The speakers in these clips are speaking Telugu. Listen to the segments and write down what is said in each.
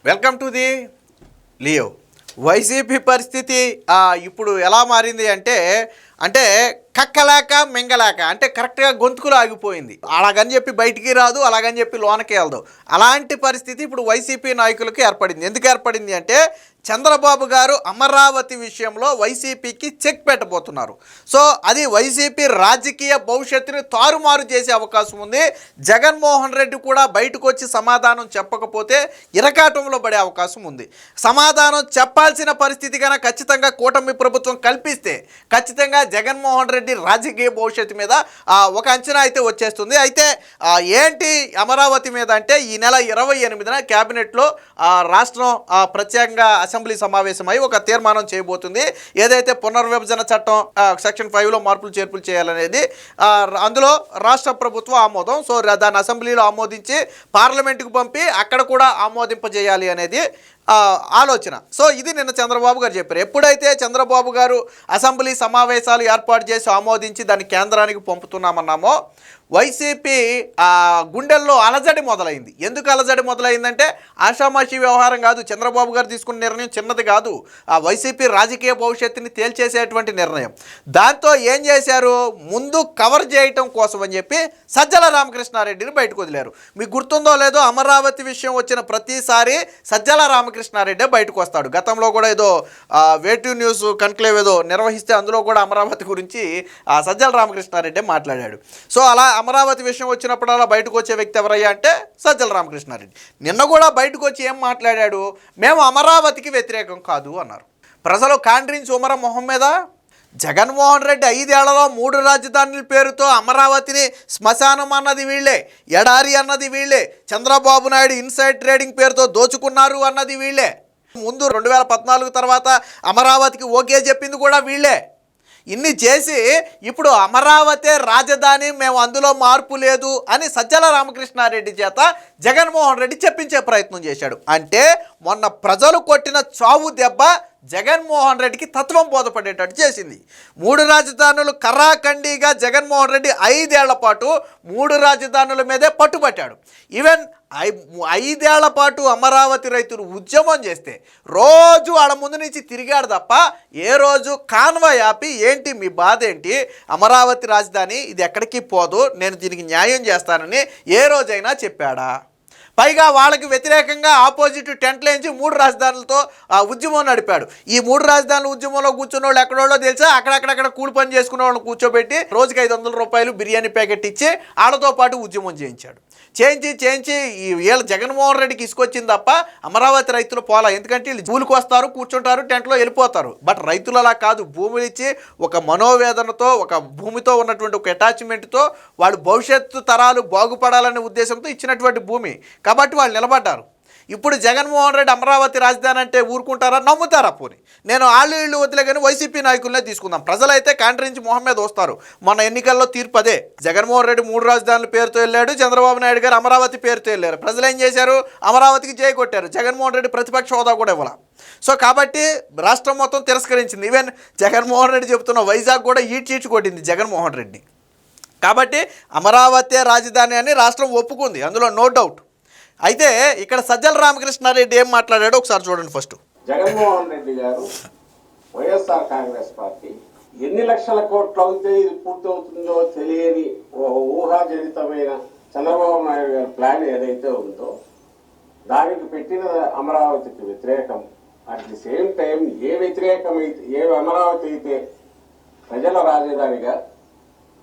Welcome to the Leo. YCP పరిస్థితి ఇప్పుడు ఎలా మారింది అంటే కక్కలేక మింగలేక, అంటే కరెక్ట్గా గొంతుకులు ఆగిపోయింది. అలాగని చెప్పి బయటికి రాదు, అలాగని చెప్పి లోనకి వెళ్దాం. అలాంటి పరిస్థితి ఇప్పుడు వైసీపీ నాయకులకు ఏర్పడింది. ఎందుకు ఏర్పడింది అంటే చంద్రబాబు గారు అమరావతి విషయంలో వైసీపీకి చెక్ పెట్టబోతున్నారు. సో అది వైసీపీ రాజకీయ భవిష్యత్తుని తారుమారు చేసే అవకాశం ఉంది. జగన్మోహన్ రెడ్డి కూడా బయటకు వచ్చి సమాధానం చెప్పకపోతే ఇరకాటంలో పడే అవకాశం ఉంది. సమాధానం చెప్పాల్సిన పరిస్థితి కన్నా ఖచ్చితంగా కూటమి ప్రభుత్వం కల్పిస్తే ఖచ్చితంగా జగన్మోహన్ రెడ్డి రాజకీయ భవిష్యత్తు మీద ఒక అంచనా అయితే వచ్చేస్తుంది. అయితే ఏంటి అమరావతి మీద అంటే ఈ నెల 28న క్యాబినెట్లో రాష్ట్రం ప్రత్యేకంగా అసెంబ్లీ సమావేశమై ఒక తీర్మానం చేయబోతుంది. ఏదైతే పునర్విభజన చట్టం సెక్షన్ 5లో మార్పులు చేర్పులు చేయాలనేది అందులో రాష్ట్ర ప్రభుత్వం ఆమోదం. సో దాన్ని అసెంబ్లీలో ఆమోదించి పార్లమెంటుకు పంపి అక్కడ కూడా ఆమోదింపజేయాలి అనేది ఆలోచన. సో ఇది నిన్న చంద్రబాబు గారు చెప్పారు. ఎప్పుడైతే చంద్రబాబు గారు అసెంబ్లీ సమావేశాలు ఏర్పాటు చేసి ఆమోదించి దాన్ని కేంద్రానికి పంపుతున్నామన్నామో వైసీపీ గుండెల్లో అలజడి మొదలైంది. ఎందుకు అలజడి మొదలైందంటే ఆషామాషి వ్యవహారం కాదు. చంద్రబాబు గారు తీసుకున్న నిర్ణయం చిన్నది కాదు. వైసీపీ రాజకీయ భవిష్యత్తుని తేల్చేసేటువంటి నిర్ణయం. దాంతో ఏం చేశారు, ముందు కవర్ చేయటం కోసం అని చెప్పి సజ్జల రామకృష్ణారెడ్డిని బయటకు వదిలారు. మీకు గుర్తుందో లేదో, అమరావతి విషయం వచ్చిన ప్రతిసారి సజ్జల రామకృష్ణారెడ్డి బయటకు వస్తాడు. గతంలో కూడా ఏదో వేటు న్యూస్ కన్క్లేవ్ ఏదో నిర్వహిస్తే అందులో కూడా అమరావతి గురించి సజ్జల రామకృష్ణారెడ్డి మాట్లాడాడు. సో అలా అమరావతి విషయం వచ్చినప్పుడల్లా బయటకు వచ్చే వ్యక్తి ఎవరయ్యా అంటే సజ్జల రామకృష్ణారెడ్డి. నిన్న కూడా బయటకు వచ్చి ఏం మాట్లాడాడు, మేము అమరావతికి వ్యతిరేకం కాదు అన్నారు. ప్రజలు కాండ్రించి ఉమరం మొహం మీద జగన్మోహన్ రెడ్డి 5 ఏళ్లలో 3 రాజధానుల పేరుతో అమరావతిని శ్మశానం అన్నది వీళ్ళే, ఎడారి అన్నది వీళ్ళే, చంద్రబాబు నాయుడు ఇన్సైడ్ ట్రేడింగ్ పేరుతో దోచుకున్నారు అన్నది వీళ్ళే, ముందు 2014 తర్వాత అమరావతికి ఓకే చెప్పింది కూడా వీళ్ళే. ఇన్ని చేసి ఇప్పుడు అమరావతి రాజధాని, మేము అందులో మార్పు లేదు అని సజ్జల రామకృష్ణారెడ్డి చేత జగన్మోహన్ రెడ్డి చెప్పించే ప్రయత్నం చేశాడు. అంటే మొన్న ప్రజలు కొట్టిన చావు దెబ్బ జగన్మోహన్ రెడ్డికి తత్వం బోధపడేటట్టు చేసింది. 3 రాజధానులు కర్రాఖండిగా జగన్మోహన్ రెడ్డి 5 ఏళ్ల పాటు 3 రాజధానుల మీదే పట్టుబట్టాడు. ఈవెన్ 5 ఏళ్ల పాటు అమరావతి రైతులు ఉద్యమం చేస్తే రోజు వాళ్ళ ముందు నుంచి తిరిగాడు తప్ప ఏ రోజు కాన్వాయ్ ఆపి ఏంటి మీ బాధ ఏంటి, అమరావతి రాజధాని ఇది ఎక్కడికి పోదు, నేను దీనికి న్యాయం చేస్తానని ఏ రోజైనా చెప్పాడా? పైగా వాళ్ళకి వ్యతిరేకంగా ఆపోజిట్ టెంట్లేంచి 3 రాజధానులతో ఉద్యమం నడిపాడు. ఈ 3 రాజధానుల ఉద్యమంలో కూర్చున్న వాళ్ళు ఎక్కడోళ్ళో తెలుసా, అక్కడక్కడ కూలి పని చేసుకునే వాళ్ళని కూర్చోబెట్టి రోజుకి 500 రూపాయలు బిర్యానీ ప్యాకెట్ ఇచ్చి వాళ్ళతో పాటు ఉద్యమం చేయించాడు. చేయించి వీళ్ళ జగన్మోహన్ రెడ్డికి ఇసుకొచ్చింది తప్ప అమరావతి రైతులు పోలా. ఎందుకంటే వీళ్ళు కూలికి వస్తారు, కూర్చుంటారు, టెంట్లో వెళ్ళిపోతారు. బట్ రైతులు అలా కాదు. భూములు ఇచ్చి ఒక మనోవేదనతో, ఒక భూమితో ఉన్నటువంటి ఒక అటాచ్మెంట్తో వాళ్ళు భవిష్యత్తు తరాలు బాగుపడాలనే ఉద్దేశంతో ఇచ్చినటువంటి భూమి కాబట్టి వాళ్ళు నిలబడ్డారు. ఇప్పుడు జగన్మోహన్ రెడ్డి అమరావతి రాజధాని అంటే ఊరుకుంటారా, నమ్ముతారా? పోనీ నేను వీళ్ళు వదిలే కానీ వైసీపీ నాయకులనే తీసుకుందాం. ప్రజలైతే కాండ్రించి మొహం మీద వస్తారు. మన ఎన్నికల్లో తీర్పు అదే. జగన్మోహన్ రెడ్డి 3 రాజధానుల పేరుతో వెళ్ళాడు, చంద్రబాబు నాయుడు గారు అమరావతి పేరుతో వెళ్ళారు. ప్రజలు ఏం చేశారు, అమరావతికి జై కొట్టారు. జగన్మోహన్ రెడ్డి ప్రతిపక్ష హోదా కూడా ఇవ్వాలి. సో కాబట్టి రాష్ట్రం మొత్తం తిరస్కరించింది. ఈవెన్ జగన్మోహన్ రెడ్డి చెబుతున్న వైజాగ్ కూడా ఈడ్చీడ్చి కొట్టింది జగన్మోహన్ రెడ్డి. కాబట్టి అమరావతి రాజధాని అని రాష్ట్రం ఒప్పుకుంది, అందులో నో డౌట్. అయితే ఇక్కడ సజ్జల రామకృష్ణారెడ్డి ఏం మాట్లాడాడో ఒకసారి చూడండి. ఫస్ట్ జగన్మోహన్ రెడ్డి గారు వైఎస్ఆర్ కాంగ్రెస్ పార్టీ ఎన్ని లక్షల కోట్లు అవుతే ఇది పూర్తవుతుందో తెలియని ఊహాజనితమైన చంద్రబాబు నాయుడు గారి ప్లాన్ ఏదైతే ఉందో దానికి పెట్టిన అమరావతికి వ్యతిరేకం. అట్ ది సేమ్ టైం ఏ అమరావతి అయితే ప్రజల రాజధానిగా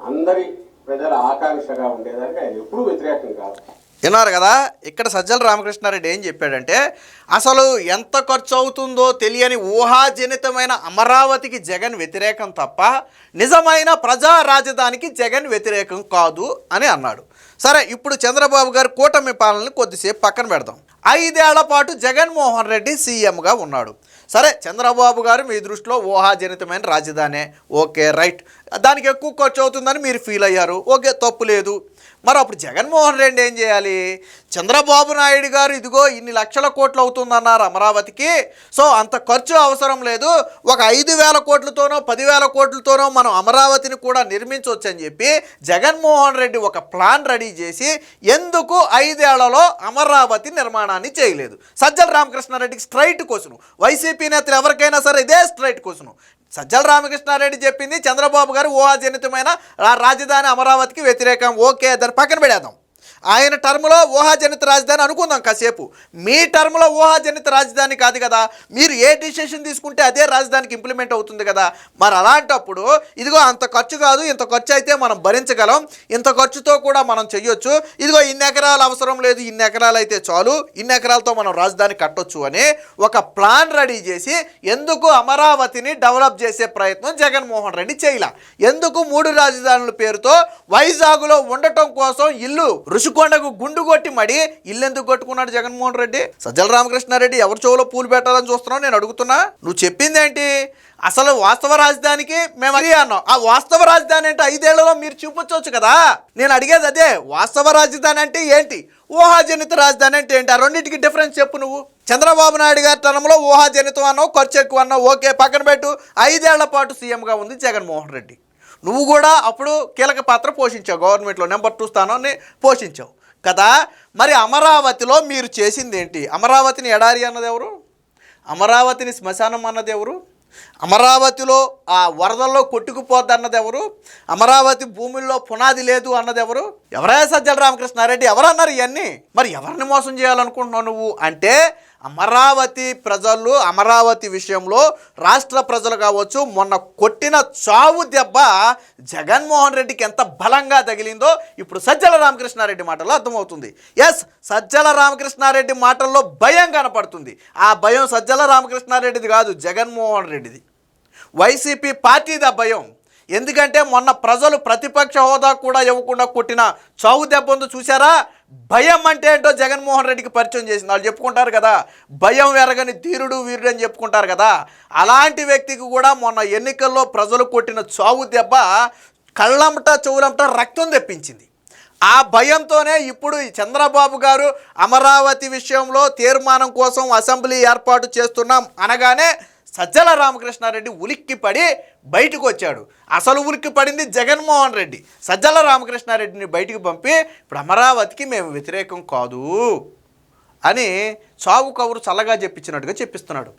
అందరి ప్రజల ఆకాంక్షగా ఉండేదానికి ఆయన ఎప్పుడూ వ్యతిరేకం కాదు. విన్నారు కదా, ఇక్కడ సజ్జల రామకృష్ణారెడ్డి ఏం చెప్పాడంటే అసలు ఎంత ఖర్చు అవుతుందో తెలియని ఊహాజనితమైన అమరావతికి జగన్ వ్యతిరేకం తప్ప నిజమైన ప్రజా రాజధానికి జగన్ వ్యతిరేకం కాదు అని అన్నాడు. సరే, ఇప్పుడు చంద్రబాబు గారు కూటమి పాలనని కొద్దిసేపు పక్కన పెడదాం. 5 ఏళ్ల పాటు జగన్మోహన్ రెడ్డి సీఎంగా ఉన్నాడు. సరే, చంద్రబాబు గారు మీ దృష్టిలో ఊహాజనితమైన రాజధానే, ఓకే రైట్. దానికి ఎక్కువ ఖర్చు అవుతుందని మీరు ఫీల్ అయ్యారు. ఓకే, తప్పు లేదు. మరి అప్పుడు జగన్మోహన్ రెడ్డి ఏం చేయాలి? చంద్రబాబు నాయుడు గారు ఇదిగో ఇన్ని లక్షల కోట్లు అవుతుందన్నారు అమరావతికి, సో అంత ఖర్చు అవసరం లేదు, ఒక 5,000 కోట్లతోనో 10,000 కోట్లతోనో మనం అమరావతిని కూడా నిర్మించవచ్చు అని చెప్పి జగన్మోహన్ రెడ్డి ఒక ప్లాన్ రెడీ చేసి ఎందుకు 5 ఏళ్లలో అమరావతి నిర్మాణాన్ని చేయలేదు? సజ్జల రామకృష్ణారెడ్డికి స్ట్రైట్ క్వశ్చన్. వైసీపీ నేతలు ఎవరికైనా సరే ఇదే స్ట్రైట్ క్వశ్చన్. సజ్జల రామకృష్ణారెడ్డి చెప్పింది చంద్రబాబు గారు ఊహాజనితమైన రాజధాని అమరావతికి వ్యతిరేకం. ఓకే, దాన్ని పక్కన పెడేద్దాం. ఆయన టర్మ్లో ఊహాజనిత రాజధాని అనుకుందాం కాసేపు. మీ టర్మ్లో ఊహాజనిత రాజధాని కాదు కదా, మీరు ఏ డిసిషన్ తీసుకుంటే అదే రాజధానికి ఇంప్లిమెంట్ అవుతుంది కదా. మరి అలాంటప్పుడు ఇదిగో అంత ఖర్చు కాదు, ఇంత ఖర్చు అయితే మనం భరించగలం, ఇంత ఖర్చుతో కూడా మనం చెయ్యొచ్చు, ఇదిగో ఇన్ని ఎకరాలు అవసరం లేదు, ఇన్ని ఎకరాలు అయితే చాలు, ఇన్ని ఎకరాలతో మనం రాజధాని కట్టొచ్చు అని ఒక ప్లాన్ రెడీ చేసి ఎందుకు అమరావతిని డెవలప్ చేసే ప్రయత్నం జగన్మోహన్ రెడ్డి చేయలే? ఎందుకు 3 రాజధానుల పేరుతో వైజాగ్లో ఉండటం కోసం ఇల్లు రుషికొండకు గుండు కొట్టి మడి ఇల్లు ఎందుకు కట్టుకున్నాడు జగన్మోహన్ రెడ్డి? సజ్జల రామకృష్ణారెడ్డి ఎవరి చెవులో పూలు పెట్టాలని చూస్తున్నావు? నేను అడుగుతున్నా. నువ్వు చెప్పింది ఏంటి? అసలు వాస్తవ రాజధానికి మేము అది అన్నాం. ఆ వాస్తవ రాజధాని అంటే 5 ఏళ్లలో మీరు చూపించవచ్చు కదా. నేను అడిగేది అదే. వాస్తవ రాజధాని అంటే ఏంటి, ఊహాజనిత రాజధాని అంటే ఏంటి? ఆ రెండింటికి డిఫరెన్స్ చెప్పు నువ్వు. చంద్రబాబు నాయుడు గారి తరంలో ఊహాజనితం అన్నావు, ఖర్చు ఎక్కువ అన్నావు. ఓకే, పక్కన పెట్టు. 5 ఏళ్ల పాటు సీఎంగా ఉంది జగన్మోహన్ రెడ్డి. నువ్వు కూడా అప్పుడు కీలక పాత్ర పోషించావు, గవర్నమెంట్లో నెంబర్ 2 స్థానాన్ని పోషించావు కదా. మరి అమరావతిలో మీరు చేసింది ఏంటి? అమరావతిని ఎడారి అన్నది ఎవరు? అమరావతిని శ్మశానం అన్నది ఎవరు? అమరావతిలో ఆ వరదల్లో కొట్టుకుపోద్ది అన్నది ఎవరు? అమరావతి భూముల్లో పునాది లేదు అన్నది ఎవరు? ఎవరా సజ్జల రామకృష్ణారెడ్డి? ఎవరన్నారు ఇవన్నీ? మరి ఎవరిని మోసం చేయాలనుకుంటున్నావు నువ్వు? అంటే అమరావతి ప్రజలు, అమరావతి విషయంలో రాష్ట్ర ప్రజలు కావచ్చు, మొన్న కొట్టిన చావు దెబ్బ జగన్మోహన్ రెడ్డికి ఎంత బలంగా తగిలిందో ఇప్పుడు సజ్జల రామకృష్ణారెడ్డి మాటల్లో అర్థమవుతుంది. ఎస్, సజ్జల రామకృష్ణారెడ్డి మాటల్లో భయం కనపడుతుంది. ఆ భయం సజ్జల రామకృష్ణారెడ్డిది కాదు, జగన్మోహన్ రెడ్డిది, వైసీపీ పార్టీది ఆ భయం. ఎందుకంటే మొన్న ప్రజలు ప్రతిపక్ష హోదా కూడా ఇవ్వకుండా కొట్టిన చావు దెబ్బ ఉందో చూసారా? భయం అంటే ఏంటో జగన్మోహన్ రెడ్డికి పరిచయం చేసింది. వాళ్ళు చెప్పుకుంటారు కదా, భయం ఎరగని ధీరుడు వీరుడు అని చెప్పుకుంటారు కదా. అలాంటి వ్యక్తికి కూడా మొన్న ఎన్నికల్లో ప్రజలు కొట్టిన చావు దెబ్బ కళ్ళంట చెవులంట రక్తం తెప్పించింది. ఆ భయంతోనే ఇప్పుడు చంద్రబాబు గారు అమరావతి విషయంలో తీర్మానం కోసం అసెంబ్లీ ఏర్పాటు చేస్తున్నాం అనగానే సజ్జల రామకృష్ణారెడ్డి ఉలిక్కిపడి బయటకు వచ్చాడు. అసలు ఉలిక్కి పడింది జగన్మోహన్ రెడ్డి. సజ్జల రామకృష్ణారెడ్డిని బయటికి పంపి ఇప్పుడు అమరావతికి మేము వ్యతిరేకం కాదు అని చావు కబురు చల్లగా చెప్పించినట్టుగా చెప్పిస్తున్నాడు.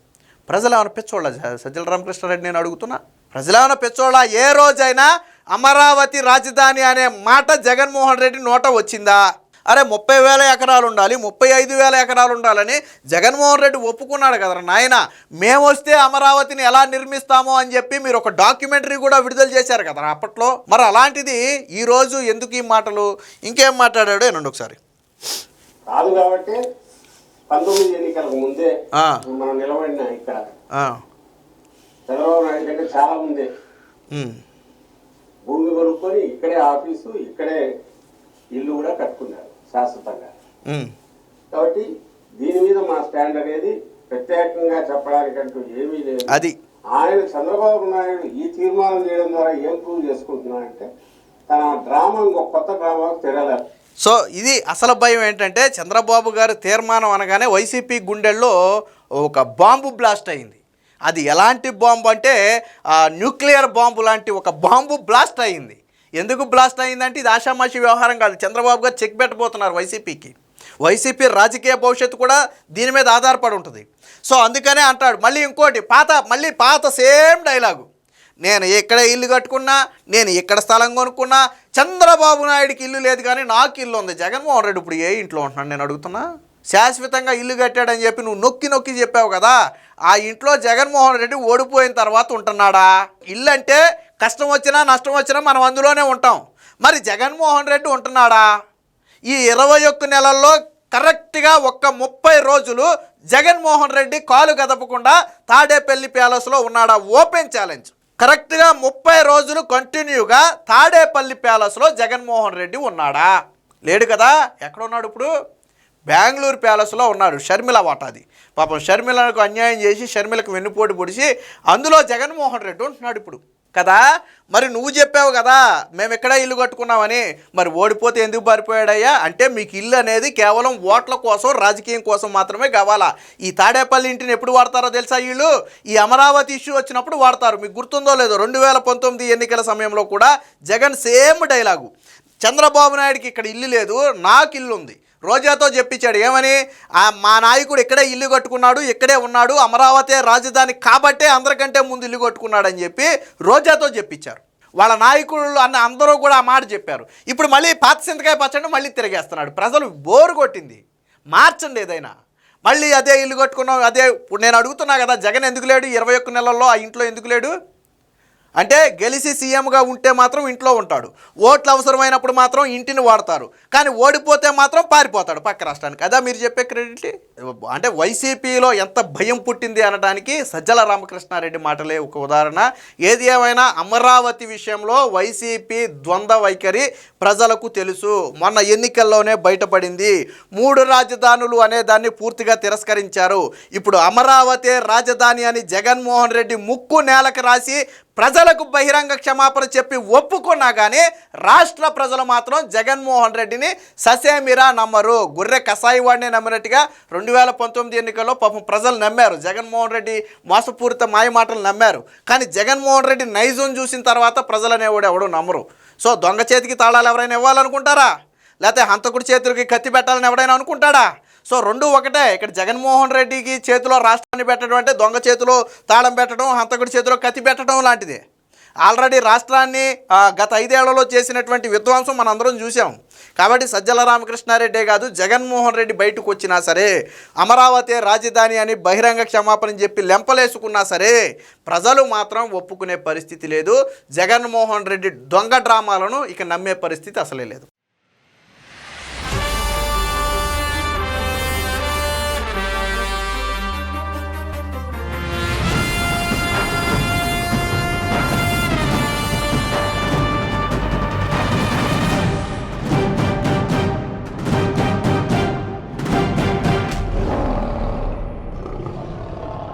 ప్రజలు ఏమైనా పెచ్చోళ్ళ సజ్జల రామకృష్ణారెడ్డి? నేను అడుగుతున్నా, ప్రజలు ఏమైనా పెచ్చోళ్ళ? ఏ రోజైనా అమరావతి రాజధాని అనే మాట జగన్మోహన్ రెడ్డి నోట వచ్చిందా? అరే 30,000 ఎకరాలు ఉండాలి, 35,000 ఎకరాలు ఉండాలని జగన్మోహన్ రెడ్డి ఒప్పుకున్నాడు కదా నాయన. మేము వస్తే అమరావతిని ఎలా నిర్మిస్తామో అని చెప్పి మీరు ఒక డాక్యుమెంటరీ కూడా విడుదల చేశారు కదా అప్పట్లో. మరి అలాంటిది ఈరోజు ఎందుకు ఈ మాటలు? ఇంకేం మాట్లాడాడో ఏనండి ఒకసారి. కాదు కాబట్టి 19 ఎన్నికలకు ముందే మనం నిలబడిన ఇక్కడ చంద్రబాబు నాయుడు కంటే చాలా ముందే భూమి కొనుక్కొని ఇక్కడే ఆఫీసు, ఇక్కడే ఇల్లు కూడా కట్టుకున్నారు శాశ్వతంగా. కాబట్టి దీని మీద మా స్టాండ్ అనేది ప్రత్యేకంగా చెప్పడానికంటూ ఏమీ లేదు. అది ఆయన చంద్రబాబు నాయుడు ఈ తీర్మానం చేయడం ద్వారా ఏం ప్రూవ్ చేసుకుంటున్నారంటే తన డ్రామా ఇంకొక కొత్త డ్రామాకు తెరలేదు. సో ఇది అసలు భయం ఏంటంటే చంద్రబాబు గారు తీర్మానం అనగానే వైసీపీ గుండెల్లో ఒక బాంబు బ్లాస్ట్ అయింది. అది ఎలాంటి బాంబు అంటే న్యూక్లియర్ బాంబు లాంటి ఒక బాంబు బ్లాస్ట్ అయింది. ఎందుకు బ్లాస్ట్ అయిందంటే ఇది ఆషామాషి వ్యవహారం కాదు. చంద్రబాబు గారు చెక్ పెట్టబోతున్నారు వైసీపీకి. వైసీపీ రాజకీయ భవిష్యత్తు కూడా దీని మీద ఆధారపడి ఉంటుంది. సో అందుకనే అంటాడు మళ్ళీ ఇంకోటి పాత సేమ్ డైలాగు. నేను ఇక్కడ ఇల్లు కట్టుకున్నా, నేను ఇక్కడ స్థలం కొనుక్కున్నా, చంద్రబాబు నాయుడికి ఇల్లు లేదు కానీ నాకు ఇల్లు ఉంది. జగన్మోహన్ రెడ్డి ఇప్పుడు ఏ ఇంట్లో ఉంటున్నాడు నేను అడుగుతున్నా? శాశ్వతంగా ఇల్లు కట్టాడని చెప్పి నువ్వు నొక్కి చెప్పావు కదా. ఆ ఇంట్లో జగన్మోహన్ రెడ్డి ఓడిపోయిన తర్వాత ఉంటున్నాడా? ఇల్లు అంటే కష్టం వచ్చినా నష్టం వచ్చినా మనం అందులోనే ఉంటాం. మరి జగన్మోహన్ రెడ్డి ఉంటున్నాడా? ఈ 21 నెలల్లో కరెక్ట్గా 30 రోజులు జగన్మోహన్ రెడ్డి కాలు గదపకుండా తాడేపల్లి ప్యాలెస్లో ఉన్నాడా? Open challenge. కరెక్ట్గా 30 రోజులు కంటిన్యూగా తాడేపల్లి ప్యాలెస్లో జగన్మోహన్ రెడ్డి ఉన్నాడా? లేడు కదా. ఎక్కడ ఉన్నాడు ఇప్పుడు? బెంగళూరు ప్యాలెస్లో ఉన్నాడు. షర్మిల వాటాది. పాపం షర్మిలకు అన్యాయం చేసి షర్మిలకు వెన్నుపోటు పొడిచి అందులో జగన్మోహన్ రెడ్డి ఉంటున్నాడు ఇప్పుడు కదా. మరి నువ్వు చెప్పావు కదా మేము ఎక్కడే ఇల్లు కట్టుకున్నామని, మరి ఓడిపోతే ఎందుకు పారిపోయాడయ్యా అంటే మీకు ఇల్లు అనేది కేవలం ఓట్ల కోసం రాజకీయం కోసం మాత్రమే కావాలా. ఈ తాడేపల్లి ఇంటిని ఎప్పుడు వాడతారో తెలుసా వీళ్ళు? ఈ అమరావతి ఇష్యూ వచ్చినప్పుడు వాడతారు. మీకు గుర్తుందో లేదో 2019 ఎన్నికల సమయంలో కూడా జగన్ సేమ్ డైలాగు, చంద్రబాబు నాయుడికి ఇక్కడ ఇల్లు లేదు నాకు ఇల్లు ఉంది. రోజాతో చెప్పించాడు ఏమని, మా నాయకుడు ఇక్కడే ఇల్లు కట్టుకున్నాడు, ఇక్కడే ఉన్నాడు, అమరావతి రాజధాని కాబట్టే అందరికంటే ముందు ఇల్లు కట్టుకున్నాడు అని చెప్పి రోజాతో చెప్పించారు. వాళ్ళ నాయకులు అందరూ కూడా ఆ మాట చెప్పారు. ఇప్పుడు మళ్ళీ పాత చింతకాయ పచ్చడి మళ్ళీ తిరిగేస్తున్నాడు. ప్రజలు బోరు కొట్టింది, మార్చండి ఏదైనా. మళ్ళీ అదే ఇల్లు కట్టుకున్నాం అదే. ఇప్పుడు నేను అడుగుతున్నా కదా, జగన్ ఎందుకు లేడు 21 నెలల్లో ఆ ఇంట్లో ఎందుకు లేడు అంటే, గెలిచి సీఎంగా ఉంటే మాత్రం ఇంట్లో ఉంటాడు, ఓట్లు అవసరమైనప్పుడు మాత్రం ఇంటిని వాడతారు, కానీ ఓడిపోతే మాత్రం పారిపోతాడు పక్క రాష్ట్రానికి. అదా మీరు చెప్పే క్రెడిట్? అంటే వైసీపీలో ఎంత భయం పుట్టింది అనడానికి సజ్జల రామకృష్ణారెడ్డి మాటలే ఒక ఉదాహరణ. ఏది ఏమైనా అమరావతి విషయంలో వైసీపీ ద్వంద్వ వైఖరి ప్రజలకు తెలుసు. మొన్న ఎన్నికల్లోనే బయటపడింది. 3 రాజధానులు అనే దాన్ని పూర్తిగా తిరస్కరించారు. ఇప్పుడు అమరావతి రాజధాని అని జగన్మోహన్ రెడ్డి ముక్కు నేలకు రాసి ప్రజలకు బహిరంగ క్షమాపణ చెప్పి ఒప్పుకున్నా కానీ రాష్ట్ర ప్రజలు మాత్రం జగన్మోహన్ రెడ్డిని ససేమిరా నమ్మరు. గొర్రె కసాయి వాడిని నమ్మినట్టుగా 2019 ఎన్నికల్లో పాపం ప్రజలు నమ్మారు, జగన్మోహన్ రెడ్డి మోసపూరిత మాయమాటలు నమ్మారు. కానీ జగన్మోహన్ రెడ్డి నైజం చూసిన తర్వాత ప్రజలు అనేవాడు ఎవడు నమ్మరు. సో దొంగ చేతికి తాళాలు ఎవరైనా ఇవ్వాలనుకుంటారా, లేకపోతే హంతకుడి చేతులకి కత్తి పెట్టాలని ఎవడైనా అనుకుంటాడా? సో రెండు ఒకటే. ఇక్కడ జగన్మోహన్ రెడ్డికి చేతిలో రాష్ట్రాన్ని పెట్టడం అంటే దొంగ చేతిలో తాళం పెట్టడం, హంతకుడి చేతిలో కత్తి పెట్టడం లాంటిది. ఆల్రెడీ రాష్ట్రాన్ని గత 5 ఏళ్లలో చేసినటువంటి విధ్వంసం మనందరం చూసాం. కాబట్టి సజ్జల రామకృష్ణారెడ్డే కాదు, జగన్మోహన్ రెడ్డి బయటకు వచ్చినా సరే, అమరావతి రాజధాని అని బహిరంగ క్షమాపణ చెప్పి లెంపలేసుకున్నా సరే ప్రజలు మాత్రం ఒప్పుకునే పరిస్థితి లేదు. జగన్మోహన్ రెడ్డి దొంగ డ్రామాలను ఇక నమ్మే పరిస్థితి అసలే లేదు.